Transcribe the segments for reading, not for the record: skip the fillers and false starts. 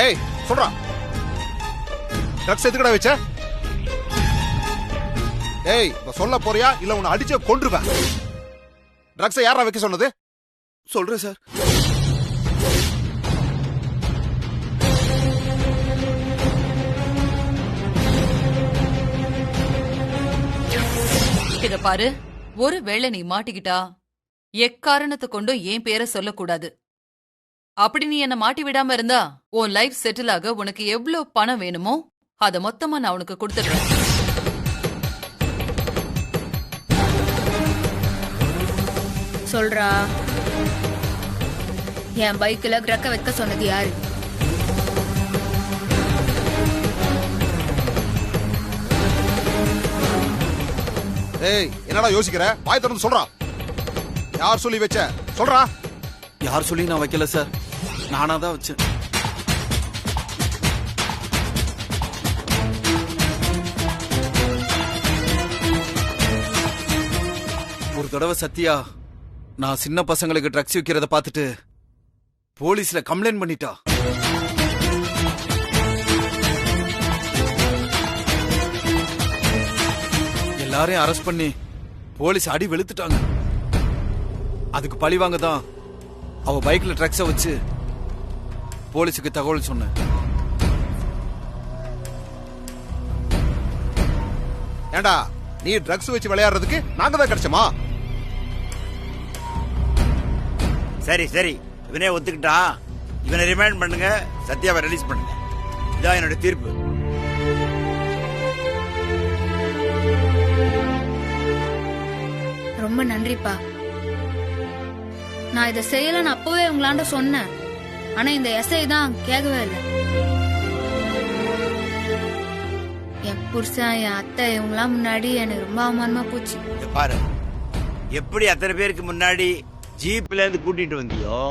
ஏய் சொல்றா, ட்ரக்ஸ் எதுக்கடா வச்ச? ஏய் சொல்ல போறியா இல்ல உன்னை அடிச்ச கொன்றுவேன். ட்ரக்ஸை யாரா வைக்க சொன்னது? சொல்றேன் சார். இத பாரு, ஒருவேளை நீ மாட்டிக்கிட்டா எக்காரணத்தை கொண்டும் என் பேரை சொல்லக்கூடாது. அப்படி நீ என்ன மாட்டி விடாம இருந்தா உன் லைஃப் செட்டில் ஆக உனக்கு எவ்வளவு பணம் வேணுமோ அத மொத்தமா நான் உனக்கு கொடுத்துடுறேன். சொல்றா, என் பைக்ல கிரக்க வைக்க சொன்னது யாரு? ஏய் என்னடா யோசிக்கிற? வாய் திறந்து சொல்றா, யார் சொல்லி வச்ச? சொல்றா. யார் சொல்லி நான் வைக்கல சார், நானா தான் வச்சேன். ஒரு தடவை சத்யா நான் சின்ன பசங்களுக்கு ட்ரக்ஸ் விக்கிறத பார்த்துட்டு போலீஸ்ல கம்ப்ளைண்ட் பண்ணிட்டா. எல்லாரையும் அரெஸ்ட் பண்ணி போலீஸ் அடி வெளுத்துட்டாங்க. அதுக்கு பழி வாங்க தான் அவ பைக்ல ட்ரக்ஸ வச்சு போலீஸுக்கு தகவல் சொன்ன. ஏண்டா நீ ட்ரக்ஸ் வச்சு விளையாடுறதுக்கு நாங்க தான் கிடைச்சோமா? சரி சரி, இவனே ஒத்துக்கிட்டா. இவனை ரிமைண்ட் பண்ணுங்க, சத்யாவை ரிலீஸ் பண்ணுங்க. இதான் என்னோட தீர்ப்பு. ரொம்ப நன்றிப்பா. நான் இதை செய்யலன்னு அப்பவே உங்களாண்ட சொன்னேன். ஆனா இந்த எஸ்ஐ தான் கேட்கவே இல்லை. என் புருஷன், என் அத்தை இவங்களாம் முன்னாடி எனக்கு ரொம்ப அவமானமா போச்சு. பாரு, எப்படி அத்தனை பேருக்கு முன்னாடி ஜீப்ல இருந்து கூட்டிட்டு வந்தியோ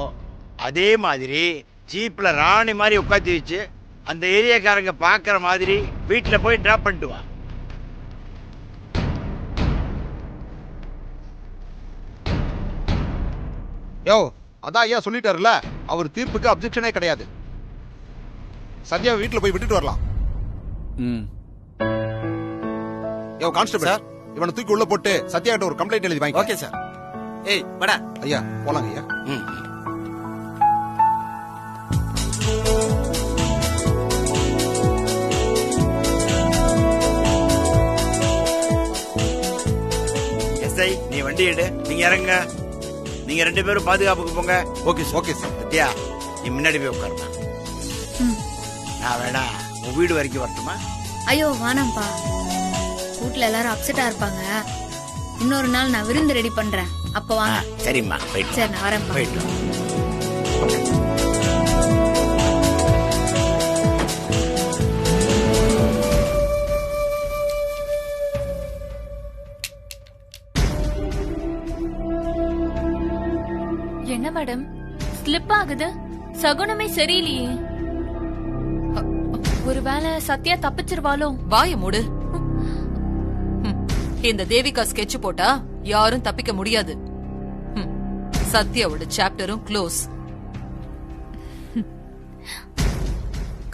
அதே மாதிரி ஜீப்ல ராணி மாதிரி உட்காந்து வச்சு அந்த ஏரியாக்காரங்க பாக்குற மாதிரி வீட்டுல போய் டிராப் பண்ணிட்டு வா. யோ அதான் ஐயா சொல்லிட்டாருல, அவர் தீர்ப்புக்கு அப்ஜெக்ஷனே கிடையாது. சத்யா வீட்டுல போய் விட்டுட்டு வரலாம். யோ கான்ஸ்டபிள் சார், இவனை தூக்கி உள்ள போட்டு சத்யா கிட்ட ஒரு கம்ப்ளைண்ட் எழுதி வாங்கி. Okay sir. ஏய் வாடா. ஐயா போலாங்க ஐயா. எஸ்ஐ நீ வண்டி எடு, நீங்க இறங்க. நீங்க 2 பேரும் பாதுகாப்புக்கு போங்க. Okay sir. Okay sir. Sathya நீ முன்னாடி போய் உட்காருமா. நான் வேணா உன் வீடு வரைக்கும் வரட்டுமா? ஐயோ வானம்பா, வீட்டுல எல்லாரும் அப்செட்டா இருப்பாங்க. இன்னொரு நாள் நான் விருந்து ரெடி பண்றேன், அப்ப வாங்க. சரிம்மா, போயிட்டு. சரி நான் வரேன். போயிட்டு. என்ன மேடம் ஸ்லிப் ஆகுது? சகுனமே சரியில்லையே. ஒருவேளை சத்யா தப்பிச்சிருவாளோ? வாய மூடு. இந்த தேவிகா ஸ்கெட்ச் போட்டா யாரும் தப்பிக்க முடியாது. சத்யாவோட சாப்டரும் க்ளோஸ்.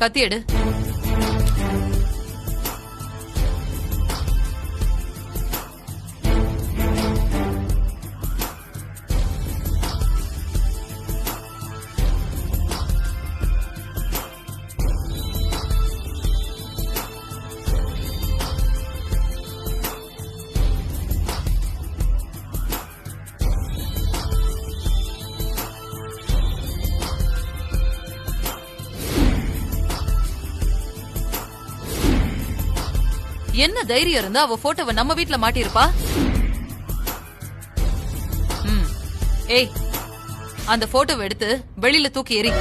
கத்தி எடு. என்ன தைரியம் இருந்தா அவ போட்டோவை நம்ம வீட்டுல மாட்டிருப்பா? ஏய், அந்த போட்டோவை எடுத்து வெளியில தூக்கி எறி.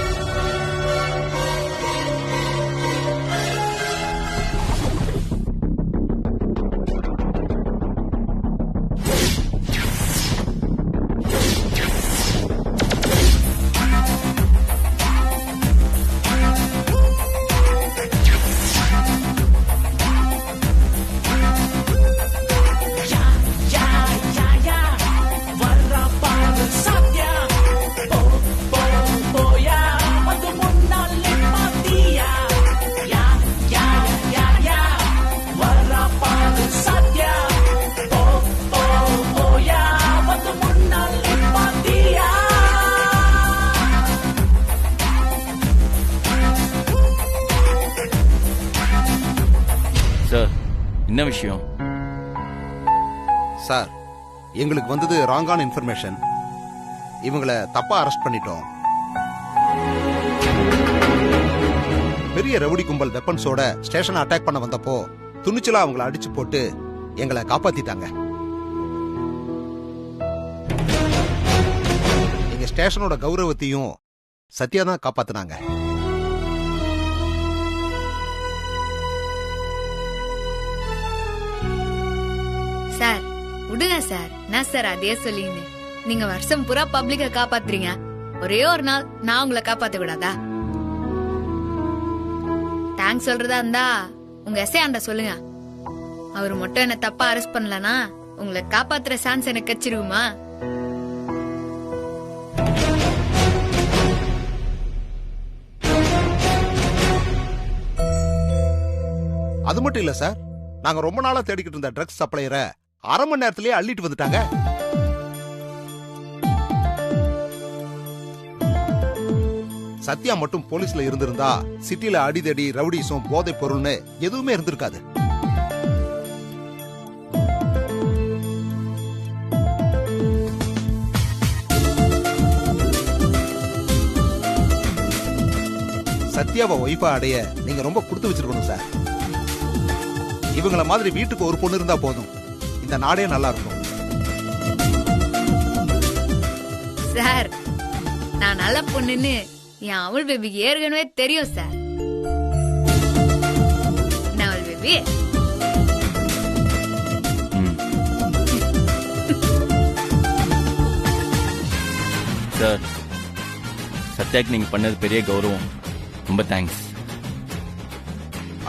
Satya, oh, oh, oh, yeah. விஷயம்? சார், எங்களுக்கு வந்தது ராங்கான இன்ஃபர்மேஷன். இவங்கள தப்பா அரெஸ்ட் பண்ணிட்டோம். பெரிய ரவுடி கும்பல் வெப்பன்ஸோட ஸ்டேஷனை அட்டாக் பண்ண வந்தப்போ துணிச்சலா அவங்கள அடிச்சு போட்டு எங்களை காப்பாத்திட்டாங்க. எங்க ஸ்டேஷனோட கௌரவத்தையும் சத்யா தான் காப்பாத்தினாங்க. சார் விடுங்க சார். என்ன சார் அதே சொல்லிங்க? நீங்க வருஷம் பூரா பப்ளிக்க காப்பாத்துறீங்க, ஒரே ஒரு நாள் நான் உங்களை காப்பாத்த கூடாதா? தேங்க்ஸ் சொல்றதா இருந்தா உங்க எஸ்ஐ ஆண்ட சொல்லுங்க. அவர் மட்டும் என்ன தப்பா அரெஸ்ட் பண்ணலனா உங்களை காப்பாத்துற சான்ஸ் எனக்கு கிடைச்சிருக்குமா? அது மட்டும் இல்ல சார், நாங்க ரொம்ப நாளா தேடிக்கிட்டு இருந்த ட்ரக்ஸ் சப்ளையரை அரை மணி நேரத்திலேயே அள்ளிட்டு வந்துட்டாங்க. சத்யா மட்டும் போலீஸ்ல இருந்திருந்தா சிட்டில அடிதடி ரவுடிசம் போதை பொருள்னு எதுவுமே இருந்திருக்காது. சத்யாவை ஒய்ஃபா அடைய நீங்க ரொம்ப கொடுத்து வச்சிருக்கணும் சார். இவங்கள மாதிரி வீட்டுக்கு ஒரு பொண்ணு இருந்தா போதும், இந்த நாடே நல்லா இருக்கும். சார், நான் நல்ல பொண்ணுன்னு என் அவள் பேபிக்கு ஏற்கனவே தெரியும் சார். நான் அவள் பேபி. சார், சத்யாக்கு நீங்க பண்ணது பெரிய கௌரவம். ரொம்ப தேங்க்ஸ்.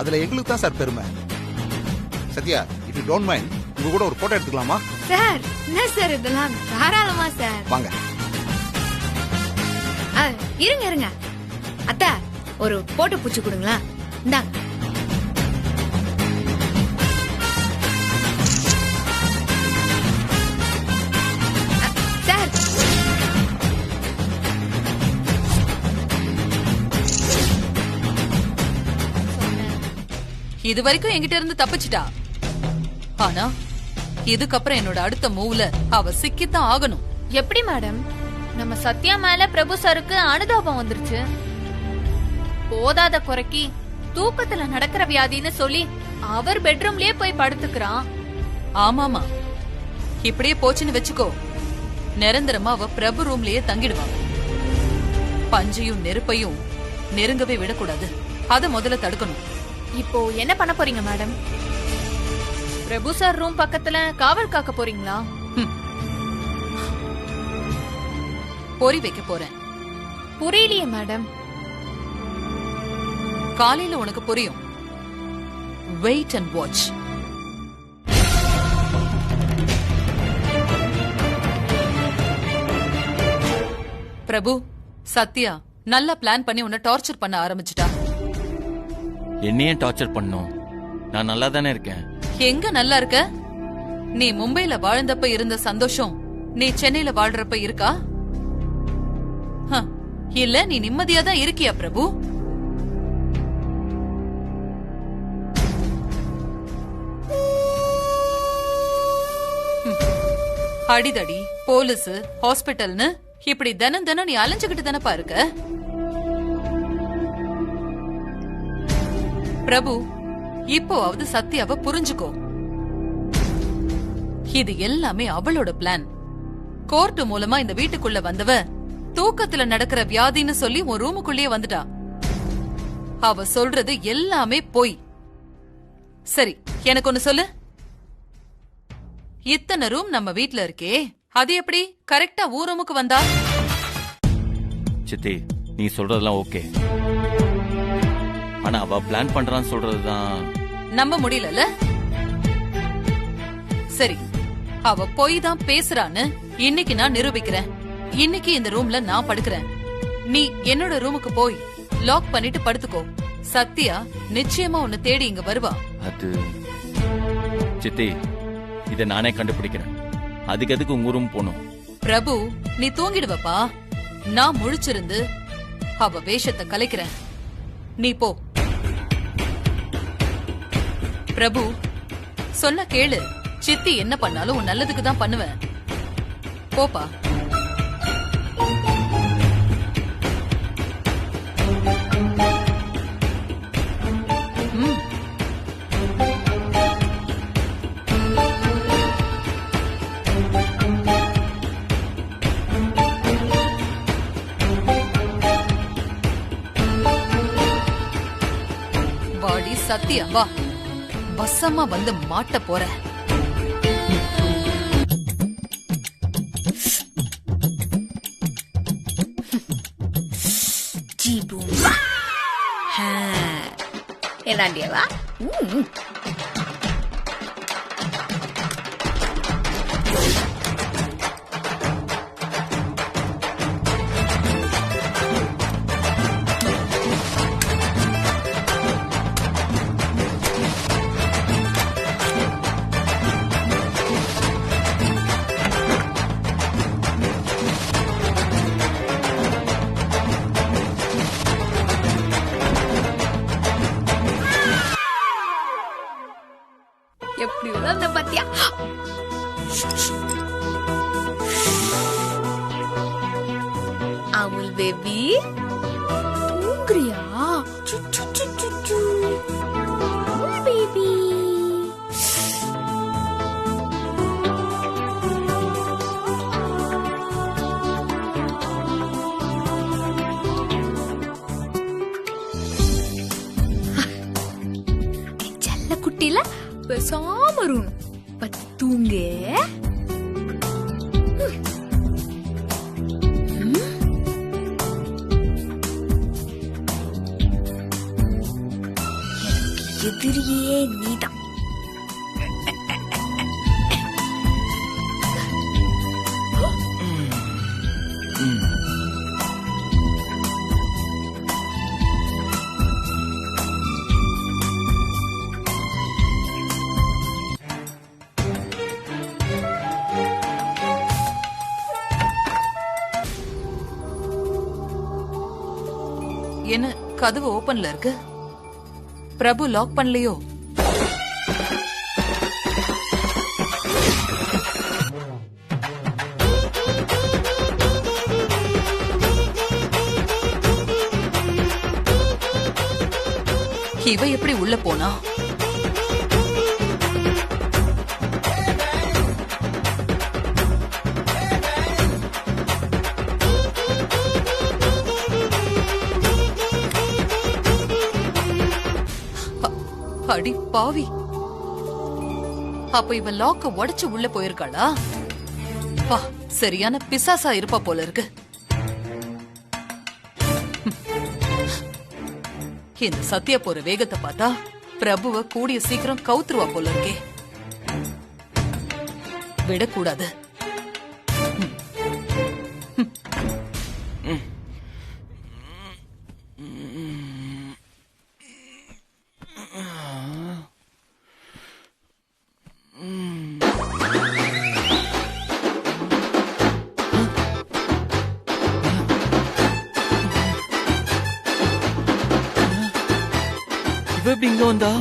அதுல எங்களுக்கு தான் சார் பெருமை. Sathya, if you don't mind, உங்க கூட ஒரு போட்டோ எடுத்துக்கலாமா? சார், என்ன சார் இதெல்லாம்? தாராளமா சார். வாங்க. இருங்க இருங்க அத்தை, ஒரு போட்டோ பூச்சி கொடுங்களா? இந்தாங்க. சார், இது வரைக்கும் என்கிட்ட இருந்து தப்பிச்சிட்டா. ஆனா இதுக்கப்புறம் என்னோட அடுத்த மூவ்ல அவ சிக்கித்தான் ஆகணும். எப்படி மேடம்? நம்ம சத்யா மேல பிரபு சாருக்கு அனுதாபம் வந்துருச்சு. போதாத குறைக்கி தூக்கத்துல நடக்கிற வியாதின்னு சொல்லி அவர் பெட்ரூம்லயே போய் படுத்துக்கிறான். ஆமாமா, இப்படியே போச்சுன்னு வெச்சுக்கோ, நிரந்தரமா அவ பிரபு ரூம்லயே தங்கிடுவான். பஞ்சையும் நெருப்பையும் நெருங்கவே விடக்கூடாது. அத முதல்ல தடுக்கணும். இப்போ என்ன பண்ண போறீங்க மேடம்? பிரபு சார் ரூம் பக்கத்துல காவல் காக்க போறீங்களா? பொறி வைக்க போறேன். புரியலையே மேடம். காலையில உனக்கு புரியும். Wait and watch. Prabhu, Sathya நல்லா பிளான் பண்ணி உன்னை டார்ச்சர் பண்ண ஆரம்பிச்சிட்டா. என்னையே டார்ச்சர் பண்ணும்? நான் நல்லா தானே இருக்கேன். எங்க நல்லா இருக்க? நீ மும்பைல வாழ்ந்தப்ப இருந்த சந்தோஷம் நீ சென்னையில வாழ்றப்ப இருக்கா? இல்ல நீ நிம்மதியா தான் இருக்கியா பிரபு? அடிதடி, போலீஸ், ஹாஸ்பிட்டல்னு இப்படி தினம் தினம் நீ அலைஞ்சுகிட்டு தானப்பா இருக்க. பிரபு, இப்போவாவது சத்யாவை புரிஞ்சுக்கோ. இது எல்லாமே அவளோட பிளான். கோர்ட் மூலமா இந்த வீட்டுக்குள்ள வந்தவ தூக்கத்துல நடக்கிற வியாதின்னு சொல்லி உன் ரூமுக்குள்ளேயே வந்துட்டா. அவ சொல்றது எல்லாமே பொய். சரி, எனக்கு ஒன்னு சொல்லு. இத்தனை ரூம் நம்ம வீட்ல இருக்கே, அது எப்படி கரெக்டா ஊர் ரூமுக்கு வந்தா? சித்தி, நீ சொல்றதெல்லாம் ஓகே. ஆனா அவ பிளான் பண்றான்னு சொல்றதுதான் நம்ப முடியல. சரி, அவ பொய் தான் பேசுறான்னு இன்னைக்கு நான் நிரூபிக்கிறேன். இன்னைக்கு இந்த ரூம்ல நான் படுக்கிறேன். நீ என்னோட ரூமுக்கு போய் லாக் பண்ணிட்டு படுத்துக்கோ. சத்யா நிச்சயமா உன்னை தேடி இங்க வருவா. அது சித்தி, இத நானே கண்டுபிடிக்கிறேன். அதுக்கு எதுக்கு உங்க ரூம் போகணும்? பிரபு, நீ தூங்கிடுவப்பா. நான் முழிச்சிருந்து அவ வேஷத்தை கலைக்கிறேன். நீ போ. பிரபு, சொன்ன கேளு. சித்தி என்ன பண்ணாலும் உன் நல்லதுக்கு தான் பண்ணுவேன். போப்பா. வாடி சத்தியா, வா. வசமா வந்து மாட்ட போற. என்னண்டியவா? எப்படி உள்ள பாத்தியா? அமுல் பேபி தூங்குறியா? அமுல் பேபி செல்ல குட்டில பேசாம இருக்கணும். பத்து தூங்க. எதிரியே நீதான். என்ன கதவு ஓபன்ல இருக்கு? பிரபு லாக் பண்ணலையோ? இவ எப்படி உள்ள போனா? அடி பாவி, அப்ப இவன் லாக்க உடைச்சு உள்ள போயிருக்காளா? பா, சரியான பிசாசா இருப்பா போல இருக்கு. இந்த சத்யா போற வேகத்தை பார்த்தா பிரபுவ கூடிய சீக்கிரம் கவுத்துருவா போல இருக்கே. விடக்கூடாது. இவ எப்படி இங்க வந்தா?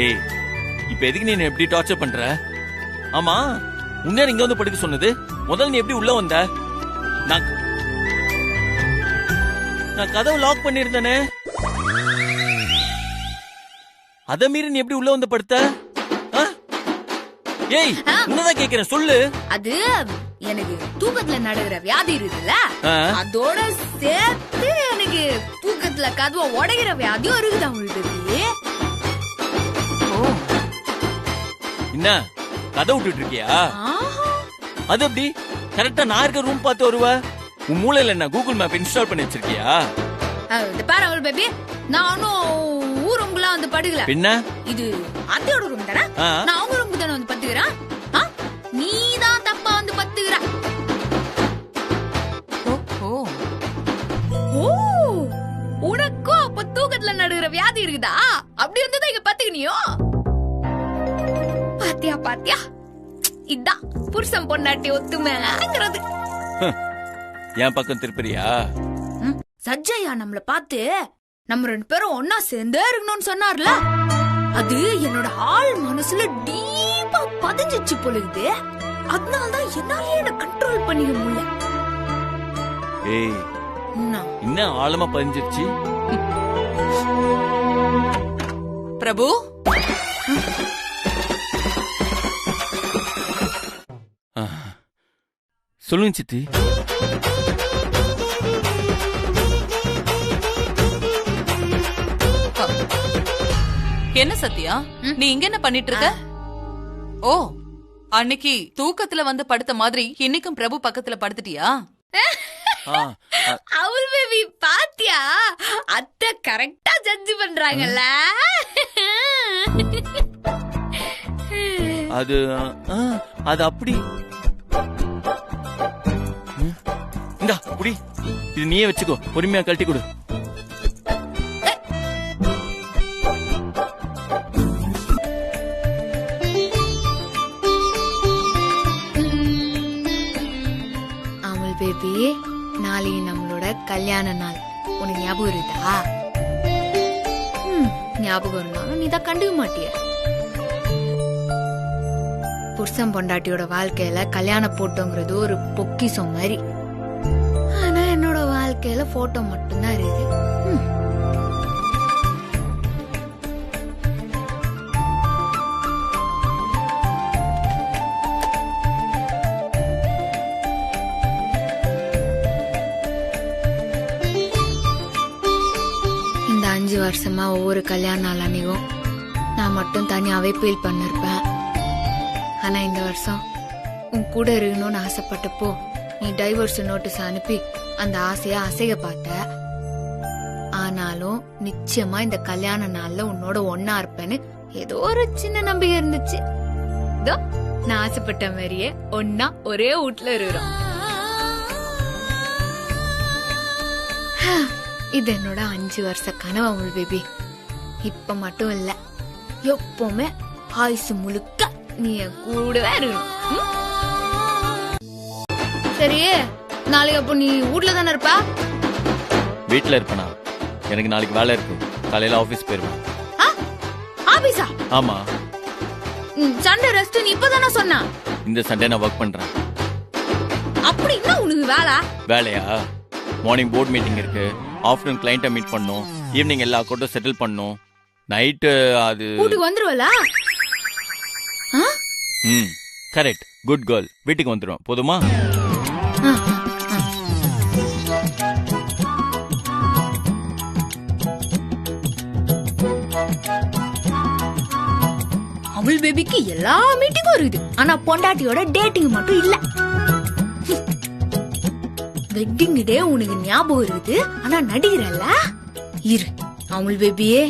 ஏய், இப்ப எதுக்கு நீ எப்படி டார்ச்சர் பண்ற? ஆமா, உன்ன இங்க வந்து படுக்க சொன்னது முதல்ல நீ எப்படி உள்ள வந்த? நான் கதவு லாக் பண்ணிருந்தேனே, அத மீறி நீ எப்படி உள்ள வந்து படுத்த? ஏய், உன்னதான் கேக்குறேன், சொல்லு. அது எனக்கு தூக்கத்துல நடக்கிற வியாதி இருக்குல்ல, அதோட சேர்த்து எனக்கு தூக்கத்துல கதவை உடைக்கிற வியாதியும் இருக்குது அவங்களுக்கு. என்ன கதை விட்டுட்டு இருக்கியா? அது எப்படி கரெக்டா நான் இருக்க ரூம் பார்த்து வருவ? உன் மூளையில என்ன கூகுள் மேப் இன்ஸ்டால் பண்ணி வச்சிருக்கியா? பாரு அவள் பேபி, நானும் ஊர் ரூம்குலாம் வந்து படுக்கல. பின்ன இது அத்தையோட ரூம் தானே, நான் அவங்க ரூமுக்கு தானே வந்து பத்துக்கிறான். நீதான் தப்பா வந்து பத்துக்கிறா. உனக்கும் அப்ப தூக்கத்துல நடுகிற வியாதி இருக்குதா? அப்படி இருந்ததா இங்க பத்துக்கினியோ? பாத்தியா பாத்தியா, இதான் புருஷன் பொண்டாட்டி ஒத்துமைங்கிறது. என் பக்கம் திருப்பறியா? சஜ்ஜையா நம்மள பார்த்து நம்ம 2 பேரும் ஒன்னா சேர்ந்தே இருக்கணும்னு சொன்னார்ல, அது என்னோட ஆள் மனசுல டீப்பா பதிஞ்சிச்சு பொழுது. அதனாலதான் என்னாலே என்ன கண்ட்ரோல் பண்ணிக்க முடியல. ஏய், என்ன ஆழமா பதிஞ்சிருச்சு? பிரபு, சொல்லுங்க சித்தி. என்ன சத்யா, நீ இங்க என்ன பண்ணிட்டு இருக்க? ஓ, அன்னைக்கு தூக்கத்துல வந்து படுத்த மாதிரி இன்னைக்கும் பிரபு பக்கத்துல படுத்துட்டியா? அவள் பேபி பாத்தியா, அத்தை கரெக்டா ஜட்ஜ் பண்றாங்கல்ல. அது அது அப்படி. இந்தா குடி, இது நீயே வச்சுக்கோ, பொறுமையா கழட்டி கொடு. அமுல் பேபி, நாளைக்கு நம்மளோட கல்யாண நாள். உனக்கு ஞாபகம் இருக்குதா? ஞாபகம் இருந்தாலும் நீ தான் கண்டுக்க மாட்டிய. புருஷன் பொண்டாட்டியோட வாழ்க்கையில கல்யாண போட்டோங்கிறது ஒரு பொக்கிஷம் மாதிரி. ஆனா என்னோட வாழ்க்கையில போட்டோ மட்டும்தான் இருக்குது. இந்த 5 வருஷமா ஒவ்வொரு கல்யாண நாள் அன்னைக்கும் நான் மட்டும் தனியாவே ஃபீல் பண்ணிருப்பேன். ஆனா இந்த வருஷம் உன் கூட இருக்கணும்னு ஆசைப்பட்டப்போ நீ டைவர்ஸ் நோட்டீஸ் அனுப்பி அந்த ஆசைய அசைய பார்த்த. ஆனாலும் நிச்சயமா இந்த கல்யாண நாள்ல உன்னோட ஒன்னா இருப்பேன்னு ஏதோ ஒரு சின்ன நம்பிக்கை இருந்துச்சு. நான் ஆசைப்பட்ட மாதிரியே ஒன்னா ஒரே வீட்டுல இருக்கிறோம். இது என்னோட 5 வருஷ கனவு அமுல் பேபி. இப்ப மட்டும் இல்ல, எப்பவுமே ஆயுசு முழுக்க நீ என் கூடவே இருக்கணும். சரி, நாளைக்கு அப்போ நீ வீட்ல தானே இருப்பா? வீட்டுல இருப்பனா? எனக்கு நாளைக்கு வேலை இருக்கு, காலையில ஆபீஸ் போயிருவேன். ஆபீஸா? ஆமா. சண்டே ரெஸ்ட் நீ இப்பதானே சொன்னா. இந்த சண்டே நான் ஒர்க் பண்றேன். அப்படின்னா உனக்கு வேலையா? மார்னிங் போர்ட் மீட்டிங் இருக்கு, ஆஃப்டர்நூன் கிளைண்ட்டை மீட் பண்ணணும், ஈவினிங் எல்லா அக்கௌண்ட்டும் செட்டில் பண்ணணும், நைட்டு அது வீட்டுக்கு வந்துருவல. Correct, good girl. வீட்டுக்கு வந்துடும் போதுமா? அமுல் பேபிக்கு எல்லா மீட்டிங்கும் இருக்குது, ஆனா பொண்டாட்டியோட டேட்டிங் மட்டும் இல்ல. வெட்டிங் டே உனக்கு ஞாபகம் இருக்குது, ஆனா நடிக்கிறல்ல. இரு அமுல் பேபியே,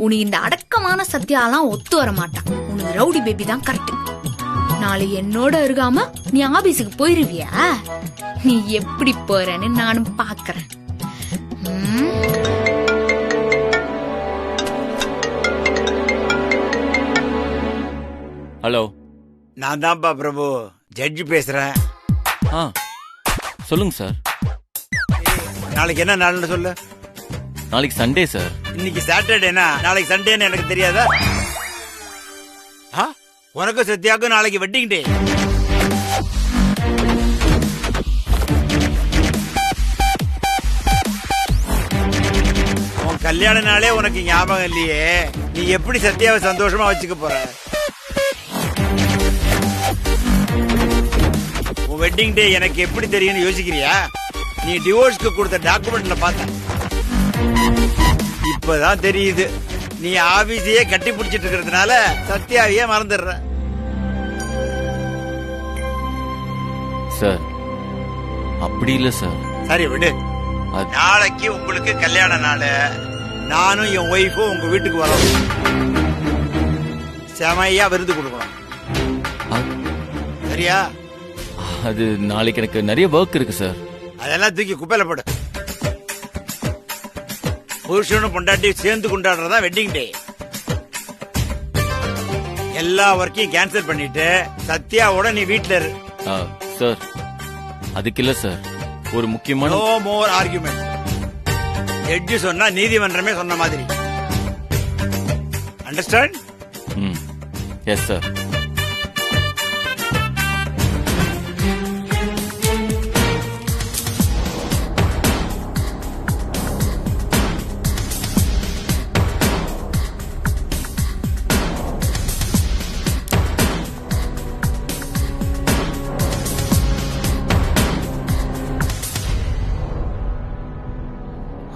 உனக்கு இந்த அடக்கமான சத்தியாலாம் ஒத்து வர மாட்டான். உனக்கு ரவுடி பேபி தான் கரெக்ட். நாளை என்னோட இருக்காம நீ ஆபீஸுக்கு போயிருவியா? நீ எப்படி போறன்னு நானும் பாக்குறேன். ஹலோ, நான் தான்ப்பா பிரபு, ஜட்ஜி பேசுறேன். சொல்லுங்க சார். நாளைக்கு என்ன நாள்னு சொல்லு. நாளைக்கு சண்டே சார். இன்னைக்கு சாட்டர்டேனா நாளைக்கு சண்டேன்னு எனக்கு தெரியாதா? உனக்கு சத்யாவுக்கும் நாளைக்கு வெட்டிங் டே. உன் கல்யாண நாளே உனக்கு ஞாபகம் இல்லையே, நீ எப்படி சத்யாவை சந்தோஷமா வச்சுக்க போற? உன் வெட்டிங் டே எனக்கு எப்படி தெரியும்னு யோசிக்கிறியா? நீ டிவோர்ஸ்க்கு கொடுத்த டாக்குமெண்ட்ல பார்த்த, இப்பதான் தெரியுது நீ ஆபீஸையே கட்டி பிடிச்சிட்டு இருக்கிறதுனால சத்யாவையே மறந்துடுற. சார் அப்படி இல்ல சார். சரி விடு, நாளைக்கு உங்களுக்கு கல்யாண நாள். நானும் என் ஒய்ஃபும் உங்க வீட்டுக்கு வரோம். செமையா விருந்து கொடுக்கணும். சரியா? அது நாளைக்கு எனக்கு நிறைய ஒர்க் இருக்கு சார். அதெல்லாம் தூக்கி குப்பையில போடு. புருஷனும் பொண்டாட்டி சேர்ந்து கொண்டாடுறதா வெட்டிங் டே. எல்லா ஒர்க்கையும் கேன்சல் பண்ணிட்டு சத்யாவோட நீ வீட்ல இரு. சார் அதுக்கு இல்ல சார், ஒரு முக்கியமான நோ மோர் ஆர்குமெண்ட். ஜட்ஜி சொன்னா நீதிமன்றமே சொன்ன மாதிரி. Understand? Yes sir.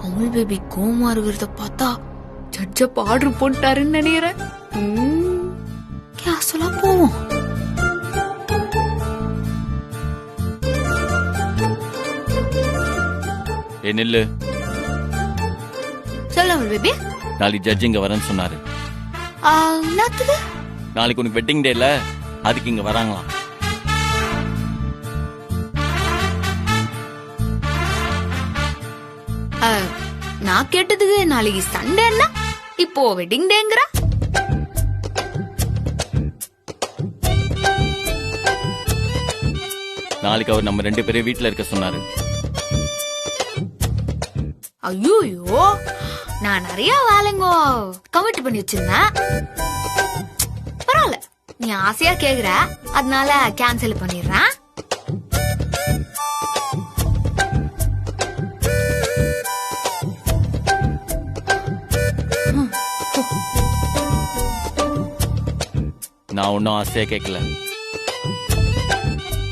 Amul baby coma இருக்கிறத பார்த்தா ஜட்ஜப் ஆர்டர் போட்டாருன்னு நினைக்கிறேன். கேஷுவலா போவோம். நில்லு. சொல்லு அமுல் பேபி. நாளைக்கு ஜட்ஜ் இங்க வரேன்னு சொன்னாரு. என்னத்துக்கு? நாளைக்கு உனக்கு வெட்டிங் டே இல்ல, அதுக்கு இங்க வராங்களாம். நான் கேட்டதுக்கு நாளைக்கு சண்டேன்னா இப்போ வெட்டிங் டேங்கிற. நாளைக்கு அவர் நம்ம 2 பேரும் வீட்டுல இருக்க சொன்னாரு. ஐயோ நான் நிறைய வேலைங்கோ கமிட் பண்ணி வச்சிருந்தேன். பரவாயில்ல, நீ ஆசையா கேக்குற, அதனால கேன்சல் பண்ணிடுறேன். நான் ஒன்னும் ஆசையா கேட்கல,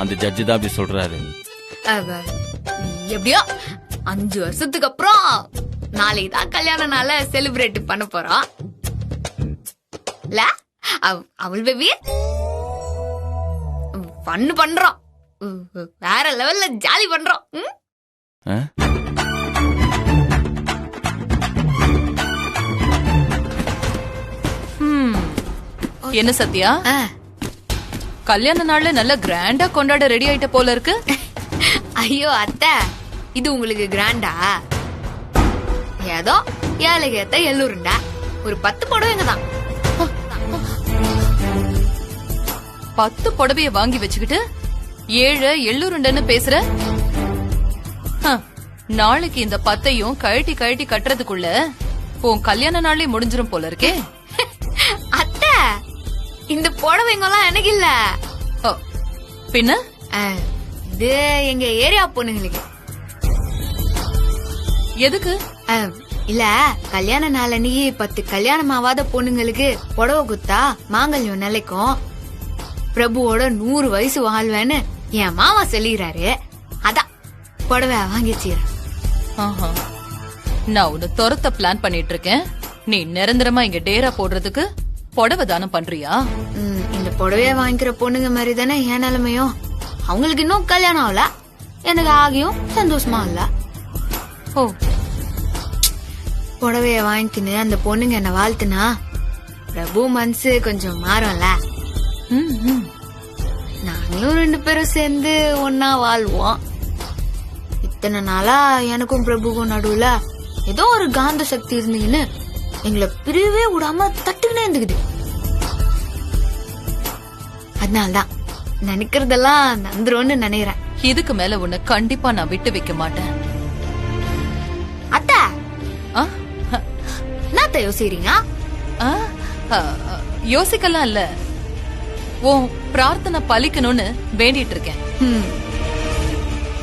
அந்த ஜட்ஜு தான் அப்படி சொல்றாரு. எப்படியோ 5 வருஷத்துக்கு அப்புறம் நாளைக்கு தான் கல்யாண நாள செலிப்ரேட் பண்ண போறோம். அமுல் பேபி பண்ணு பண்றோம், வேற லெவல்ல ஜாலி பண்றோம். என்ன சத்யா, கல்யாண நாள்ல நல்ல கிராண்டா கொண்டாட ரெடி ஆயிட்ட போல இருக்கு. ஐயோ அத்தை, இது உங்களுக்கு கிராண்டா? ஏதோ ஏழைக்கு ஏத்த எல்லூருண்டா. ஒரு 10 புடவைங்க தான். 10 புடவைய வாங்கி வச்சுக்கிட்டு ஏழை எள்ளூருண்டன்னு பேசுற. நாளைக்கு இந்த 10ஐயும் கழட்டி கழட்டி கட்டுறதுக்குள்ள உன் கல்யாண நாளே முடிஞ்சிரும் போல இருக்கே. அத்தை, இந்த புடவைங்கெல்லாம் எனக்கு இல்ல. பின்ன இது எங்க ஏரியா பொண்ணுங்களுக்கு. எதுக்கு? இல்ல, கல்யாண நாள் அன்னைக்கு 10 கல்யாணம் ஆகாத பொண்ணுங்களுக்கு புடவை குத்தா மாங்கல்யம் நிலைக்கும், பிரபுவோட 100 வயசு வாழ்வேன்னு என் மாமா சொல்லிடுறாரு. அதான் புடவை வாங்கி வச்சுக்கிறேன். நான் உன்னை துரத்த பிளான் பண்ணிட்டு இருக்கேன். நீ நிரந்தரமா இங்க டேரா போடுறதுக்கு புடவை தானம் பண்றியா? இந்த புடவைய வாங்கிக்கிற பொண்ணுங்க மாதிரி தானே என் நிலைமையும். அவங்களுக்கு இன்னும் கல்யாணம் ஆகல, எனக்கு ஆகியும் சந்தோஷமா இல்ல. ஓ, புடவைய வாங்கிக்கின்னு அந்த பொண்ணுங்க என்ன வாழ்த்துனா பிரபு மனசு கொஞ்சம் மாறும்ல. நாங்களும் 2 பேரும் சேர்ந்து ஒன்னா வாழ்வோம். இத்தனை நாளா எனக்கும் பிரபுக்கும் நடுவுல ஏதோ ஒரு காந்த சக்தி இருந்தீங்கன்னு எங்களை பிரிவே விடாம தட்டுக்கினே இருந்துக்குது. அதனால்தான் நினைக்கிறதெல்லாம் நந்துரும்னு நினைக்கிறேன். இதுக்கு மேல உன்னை கண்டிப்பா நான் விட்டு வைக்க மாட்டேன். அத்தை, என்னத்த யோசிக்கிறீங்க? யோசிக்கலாம் இல்ல, உன் பிரார்த்தனை பலிக்கணும்னு வேண்டிட்டு இருக்கேன்.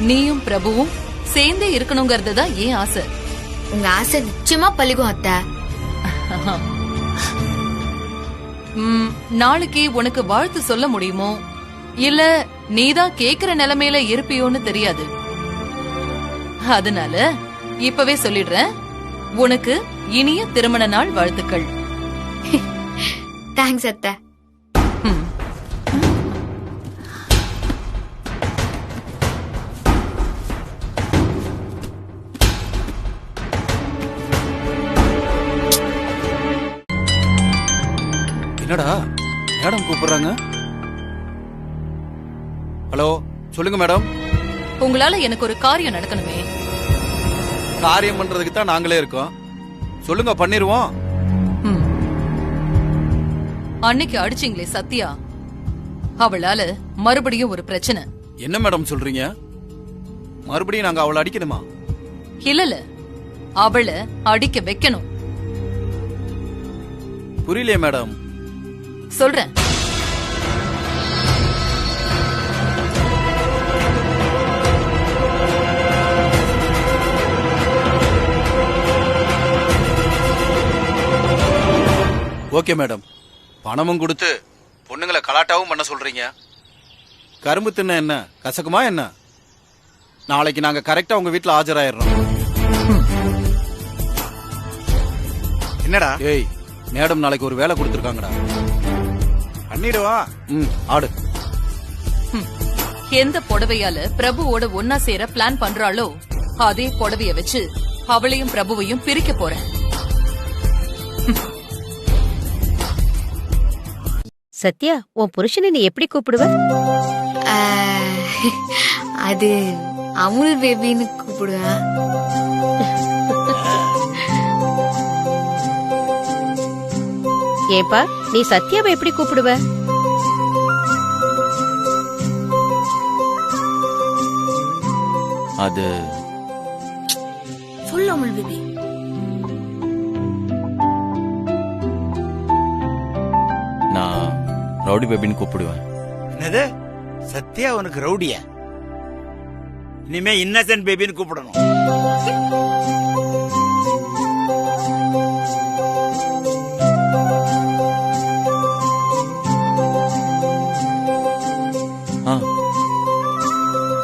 நீயும் பிரபுவும் சேர்ந்தே இருக்கணுங்கிறது தான் ஏன் ஆசை. உங்க ஆசை நிச்சயமா பலிக்கும் அத்தை. நாளைக்கு உனக்கு வாழ்த்து சொல்ல முடியுமோ இல்ல நீதான் கேக்குற நிலைமையில இருப்பியோன்னு தெரியாது. அதனால இப்பவே சொல்லிடுறேன், உனக்கு இனிய திருமண நாள் வாழ்த்துக்கள். தேங்க்ஸ் அத்தை. என்னடா மேடம் கூப்பிடுறாங்க? ஹலோ, சொல்லுங்க மேடம். உங்களால எனக்கு ஒரு காரியம் நடக்கணுமே. காரியம் பண்றதுக்கு தான் நாங்களே இருக்கோம். சொல்லுங்க, பண்ணிருவோம். அன்னைக்கு அடிச்சீங்களே சத்யா, அவளால மறுபடியும் ஒரு பிரச்சனை. என்ன மேடம் சொல்றீங்க? மறுபடியும் நாங்க அவளை அடிக்கணுமா? இல்ல, அவளை அடிக்க வைக்கணும். புரியலையே மேடம். சொல்றேன். ஓகே மேடம், பணமும் கொடுத்து பொண்ணுங்களை கலாட்டாவும் பண்ண சொல்றீங்க. கரும்பு தின்ன என்ன கசக்குமா என்ன? நாளைக்கு நாங்க கரெக்டா உங்க வீட்டுல ஆஜராயிடுறோம். என்னடா? ஏய், மேடம் நாளைக்கு ஒரு வேலை கொடுத்துருக்காங்கடா. பண்ணிடுவா. ஆடு. எந்த புடவையால பிரபுவோட ஒன்னா சேர பிளான் பண்றாளோ அதே புடவைய வச்சு அவளையும் பிரபுவையும் பிரிக்க போறேன். சத்யா, உன் புருஷனை நீ எப்படி கூப்பிடுவ? அது அமுல் பேபின்னு கூப்பிடுவேன். ஏப்பா, நீ சத்யாவை எப்படி கூப்பிடுவ? அது சொல்லு அமுல் பேபி. நான் ரவுடி பேபின்னு கூப்பிடுவேன். என்னது? சத்யா உனக்கு ரவுடியா? இனிமே இன்னசென்ட் பேபின்னு கூப்பிடணும். ஆ,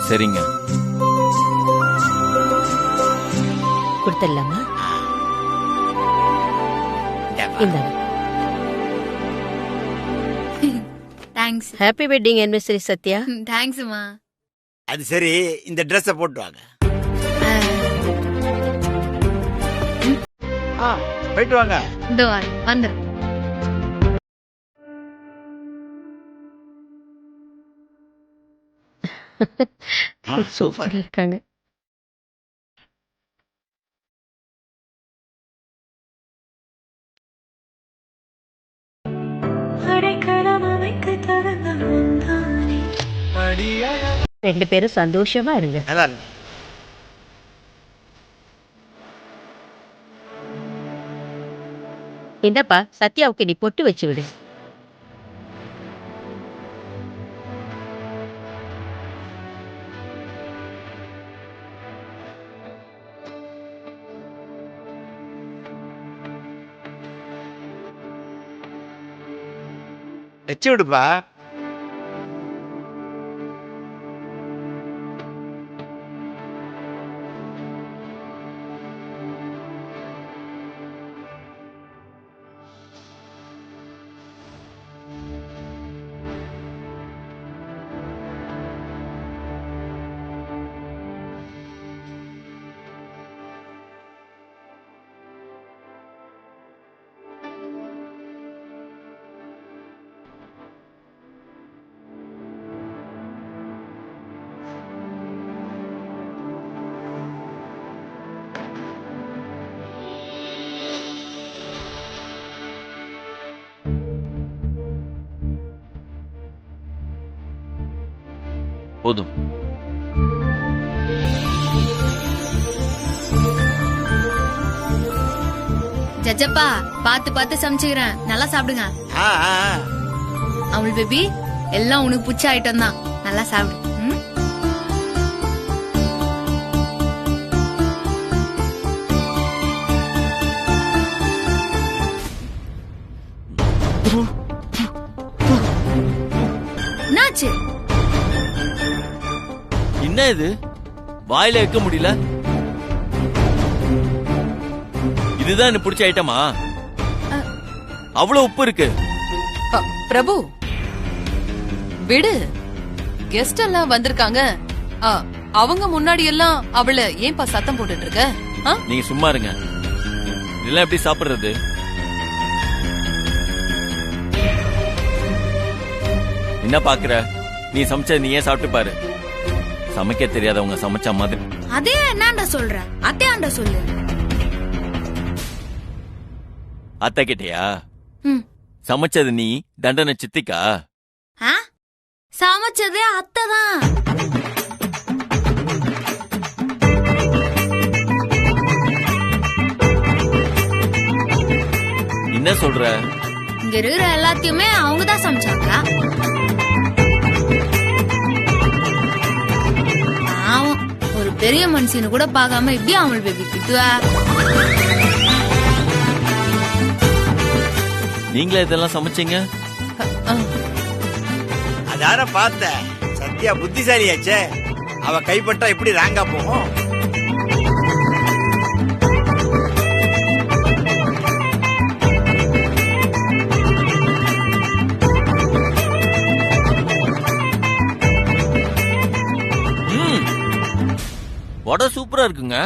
சரிங்க. கொடுத்துடலாமா? இந்தாங்க. Thanks. Happy wedding anniversary Sathya. தேங்க்ஸ்மா. அது சரி, இந்த ட்ரெஸ்ஸ போட்டு வாங்க. போயிட்டு வாங்க. வந்து சூப்பர் இருக்காங்க. ரெண்டு பேரும் சந்தோஷமா இருங்க. நல்லா இருக்கு. இந்தப்பா, சத்யாவுக்கு நீ பொட்டு வச்சு விடு. வச்சு விடுப்பா. போதும். ஜஜப்பா, பார்த்து பார்த்து சமைச்சுக்கிறேன், நல்லா சாப்பிடுங்க. அமுல் பேபி, எல்லாம் உனக்கு பிடிச்ச ஐட்டம் தான், நல்லா சாப்பிடு. என்னாச்சு? என்ன இது? வாயில வைக்க முடியல. இதுதான் எனக்கு பிடிச்ச ஐட்டமா? அவ்வளவு உப்பு இருக்கு. பிரபு விடு, கெஸ்ட் எல்லாம் வந்திருக்காங்க. அவங்க முன்னாடி எல்லாம் அவளை ஏன்பா சத்தம் போட்டுட்டு இருக்க? நீங்க சும்மா இருங்க. இதெல்லாம் எப்படி சாப்பிடுறது? என்ன பாக்குற? நீ சமைச்ச நீயே சாப்பிட்டு பாரு. சமைக்க தெரியாதவங்க சமைச்ச மாதிரி. அதே என்னண்டா சொல்ற? அத்தையாண்ட சொல்லு. அத்தை கிட்டயா? ம். சமைச்சது நீ, தண்டனை சித்திக்கா? ஆ? சமைச்சதே அத்தை தான். என்ன சொல்ற? இங்க இருக்கிற எல்லாத்தையுமே அவங்க தான் சமைச்சாங்க. பாவம், ஒரு பெரிய மனுஷனு கூட பார்க்காம இப்படி அவள் பேபி திட்டுவா. நீங்களே இதெல்லாம் சமைச்சீங்க? அதான பார்த்தேன். சத்யா புத்திசாலியாச்சே. அவ கைப்பட்டா எப்படி ராங்கா போகும்? வடை சூப்பரா இருக்குங்க.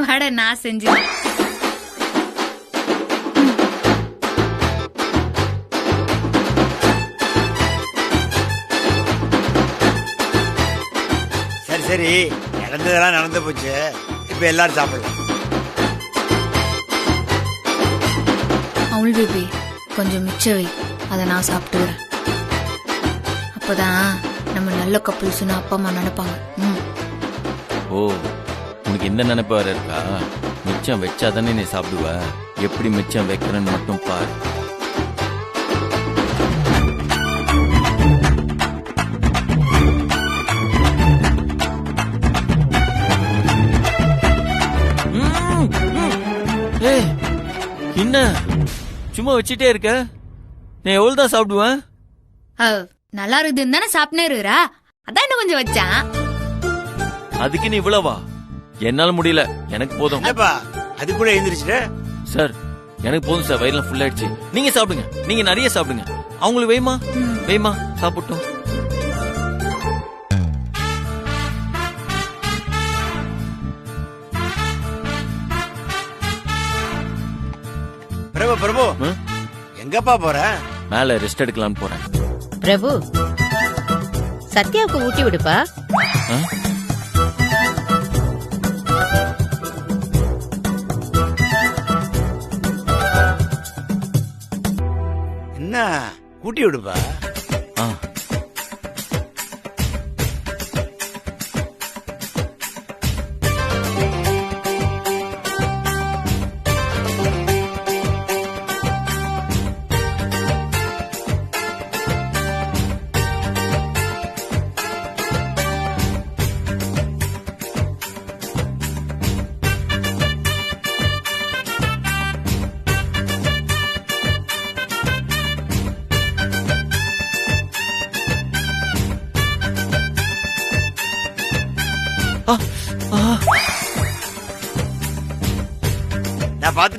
வடை நான் செஞ்சேன். சரி சரி, நடந்ததெல்லாம் நடந்து போச்சு. இப்ப எல்லாரும் சாப்பிடலாம். அவள் பேபி கொஞ்சம் மிச்ச வை, அதை நான் சாப்பிட்டுக்கிறேன். அப்பதான் நம்ம நல்ல கப்புள்ஸ்னு அப்பா அம்மா நினைப்பாங்க. ஓ, உனக்கு இந்த நினைப்பு வேற இருக்கா? மிச்சம் வச்சாதானே நீ சாப்பிடுவ. எப்படி மிச்சம் வைக்கிறேன்னு மட்டும் பாரு. என்ன சும்மா வச்சுட்டே இருக்க? நான் எவ்வளவுதான் சாப்பிடுவேன்? நல்லா இருக்குதுன்னு தானே சாப்பிட்டே இருக்கிறா, அதான் இன்னும் கொஞ்சம் வச்சான். அதுக்கு நீ இவ்வளவா? என்னால முடியல, எனக்கு போதும். என்னப்பா அதுக்குள்ள எழுந்திருச்சுட்ட? சார் எனக்கு போதும் சார், வயிறுலாம் ஃபுல் ஆயிடுச்சு. நீங்க சாப்பிடுங்க, நீங்க நிறைய சாப்பிடுங்க. அவங்களுக்கு வைமா வைமா சாப்பிட்டோம். பிரபு பிரபு, எங்கப்பா போற? மேல ரெஸ்ட் எடுக்கலாம்னு போறேன். பிரபு, சத்யாவுக்கு ஊட்டி விடுப்பா. என்ன கூட்டி விடுப்பா.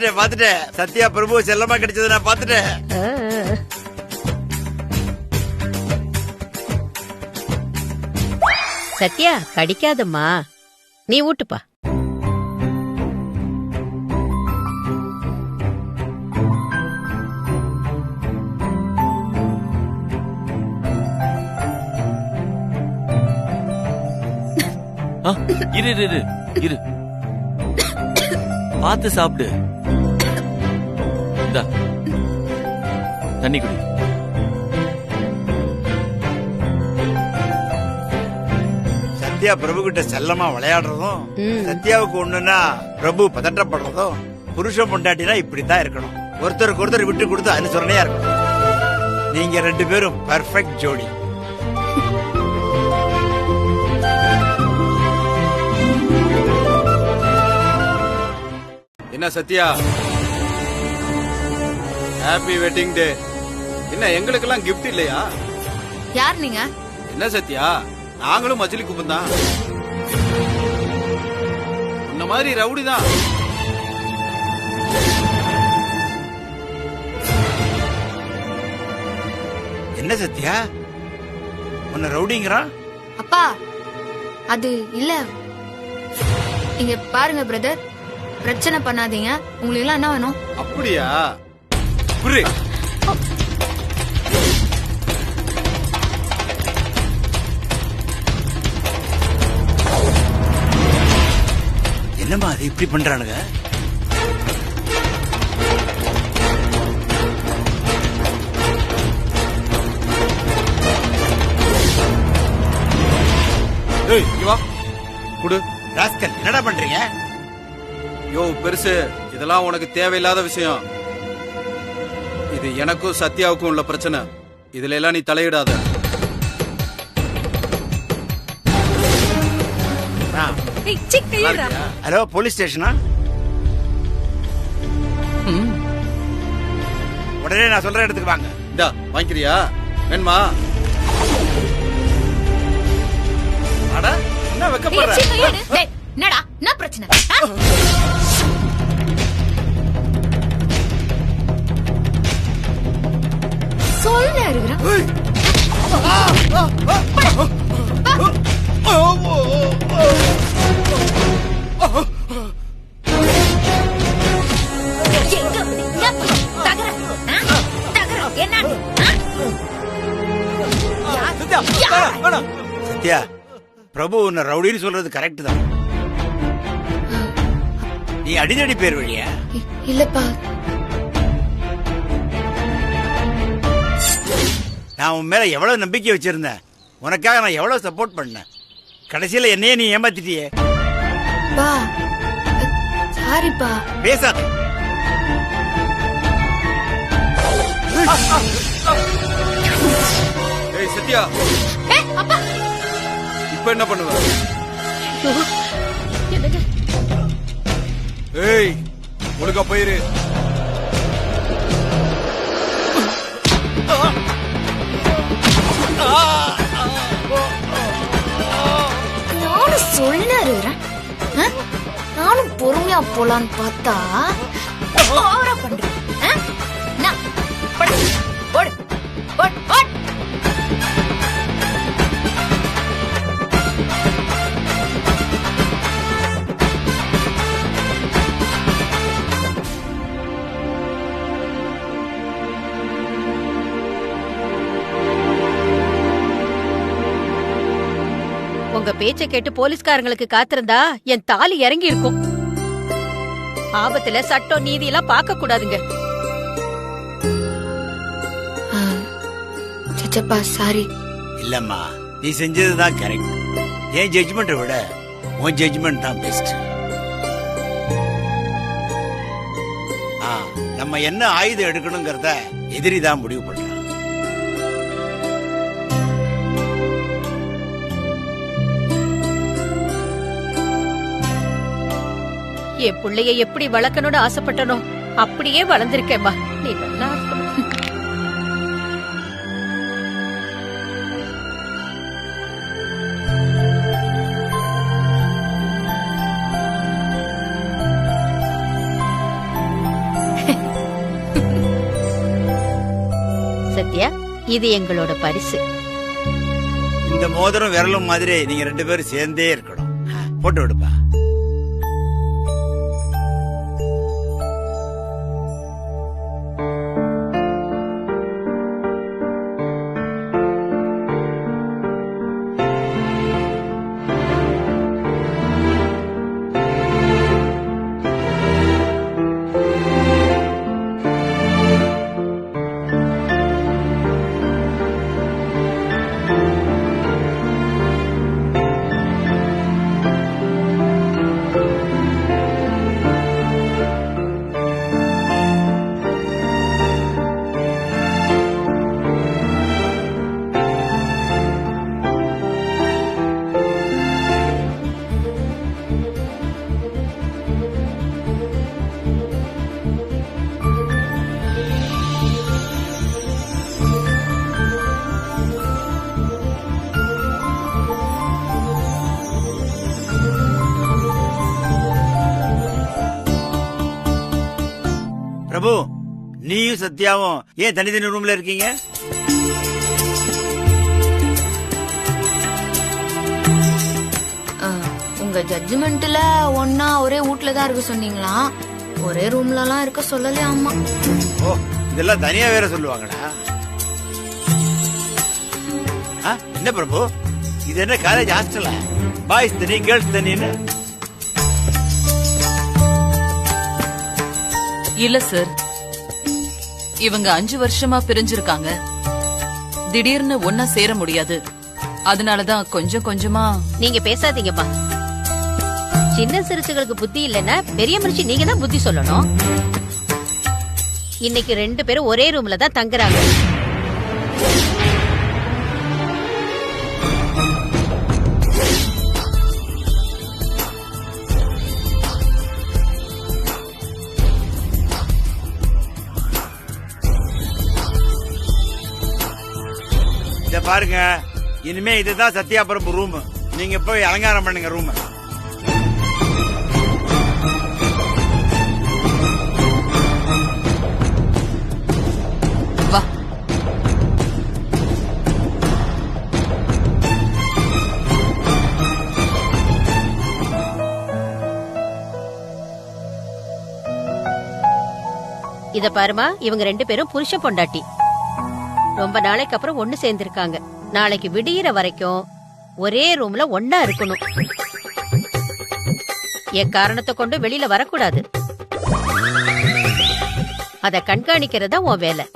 நான் பாத்துட்டேன். சத்யா பிரபு செல்லமா கிடைச்சது நான் பாத்துட்டேன். சத்யா கடிக்காதம்மா, நீ ஊட்டுப்பா. இரு இரு இரு, பார்த்து சாப்பிடு. இந்தா தண்ணி குடி. சத்யா பிரபு கிட்ட செல்லமா விளையாடுறதும், சத்யாவுக்கு ஒண்ணுன்னா பிரபு பதற்றப்படுறதும், புருஷன் பொண்டாட்டினா இப்படித்தான் இருக்கணும். ஒருத்தருக்கு ஒருத்தர் விட்டு கொடுத்து அனுசரணையா இருக்கணும். நீங்க 2 பேரும் பெர்ஃபெக்ட் ஜோடி. என்ன சத்யா, ஹாப்பி வெட்டிங் டே. என்ன எங்களுக்கெல்லாம் கிஃப்ட் இல்லையா? யார் நீங்க? என்ன சத்யா, நாங்களும் மச்சிலி குப்பம் தான். உன்ன மாதிரி ரவுடி தான். என்ன சத்யா உன்ன ரவுடிங்கிறான்? அப்பா அது இல்ல, இங்க பாருங்க பிரதர், பிரச்சனை பண்ணாதீங்க. உங்களுக்கு எல்லாம் என்ன வேணும்? அப்படியா? புரி என்னம்மா அது இப்படி பண்றானுங்க? ஏய் இங்க வா குடு. ராஸ்கல், என்னடா பண்றீங்க? யோ பெருசு, இதெல்லாம் உனக்கு தேவையில்லாத விஷயம். இது எனக்கும் சத்யாவுக்கும் உள்ள பிரச்சனை. இதுல எல்லாம் நீ தலையிடாத. Hello, police ஸ்டேஷனா? உடனே நான் சொல்ற இடத்துக்கு வாங்க. இந்தா வாங்கிக்கிறியா? வேணுமா? அட என்ன வெக்கப்படுற? என்னடா என்ன பிரச்சனை? சொல்ல இருக்கிறேன். சத்யா, பிரபு உன்னை ரவுடின்னு சொல்றது கரெக்ட் தான். நீ அடிதடி பேர் வழியா? இல்லப்பா, நான் உன் மேல எவ்வளவு நம்பிக்கை வச்சிருந்தேன். உனக்காக நான் எவ்வளவு சப்போர்ட் பண்ணேன். கடைசியில என்னையே நீ ஏமாத்திட்டியே. பா சாரிப்பா. பேசாத. ஏய் சத்யா, அப்பா இப்ப என்ன பண்ணுவ? ஏய் ஒழுங்கா போயிரு. நானும் சொன்னாரு, நானும் பொறுமையா போலான்னு பார்த்தா ஓவரா பண்றேன். உங்க பேச்ச கேட்டு போலீஸ்காரங்களுக்கு காத்திருந்தா என் தாலி இறங்கி இருக்கும். ஆபத்துல சட்டம் நீதி எல்லாம் பார்க்க கூடாதுங்க. சச்சப்பா சாரி. இல்லம்மா, நீ செஞ்சதுதான் கரெக்ட். என் ஜட்ஜ்மெண்ட்டை விட உன் ஜட்ஜ்மெண்ட் தான் பெஸ்ட். நம்ம என்ன ஆயுதம் எடுக்கணுங்கிறத எதிரி தான் முடிவு பண்றான். என் பிள்ளைய எப்படி வளர்க்கணும்னு ஆசைப்பட்டனோ அப்படியே வளர்ந்திருக்கேம்மா. நீ நல்லா இருக்கணும். சத்யா, இது எங்களோட பரிசு. இந்த மோதிரம் விரலும் மாதிரி நீங்க ரெண்டு பேரும் சேர்ந்தே இருக்கணும். போட்டு விடுப்பா. பிரபு, நீயும் சத்யாவும் ஏன் தனித்தனி ரூம்ல இருக்கீங்க? உங்க ஜட்ஜ்மெண்ட்ல ஒன்னா ஒரே வீட்ல தான் இருக்க சொன்னீங்களா? ஒரே ரூம்ல எல்லாம் இருக்க சொல்லலையா அம்மா? ஓ, இதெல்லாம் தனியா வேற சொல்லுவாங்களா? என்ன பிரபு, இது என்ன காலேஜ் ஹாஸ்டலா? பாய்ஸ் தனி கேர்ள்ஸ் தனின்னு? இல்ல சார், இவங்க 5 வருஷமா பிரிஞ்சிருக்காங்க. திடீர்னு ஒன்னா சேர முடியாது. அதனாலதான் கொஞ்சம் கொஞ்சமா. நீங்க பேசாதீங்கம்மா. சின்ன சிறுசுகளுக்கு புத்தி இல்லைன்னா பெரிய மனுஷி நீங்க தான் புத்தி சொல்லணும். இன்னைக்கு 2 பேரும் ஒரே ரூம்ல தான் தங்குறாங்க. இத பாருங்க, இனிமே இதுதான் சத்யாபுரம் ரூம். நீங்க போய் அலங்காரம் பண்ணுங்க ரூம். வா. இத பாருமா, இவங்க 2 பேரும் புருஷ பொண்டாட்டி. ரொம்ப நாளைக்கு அப்புறம் ஒண்ணு சேர்ந்திருக்காங்க. நாளைக்கு விடியற வரைக்கும் ஒரே ரூம்ல ஒண்ணா இருக்கணும். என் காரணத்தை கொண்டு வெளியில வரக்கூடாது. அத கண்காணிக்கிறதா உன் வேலை.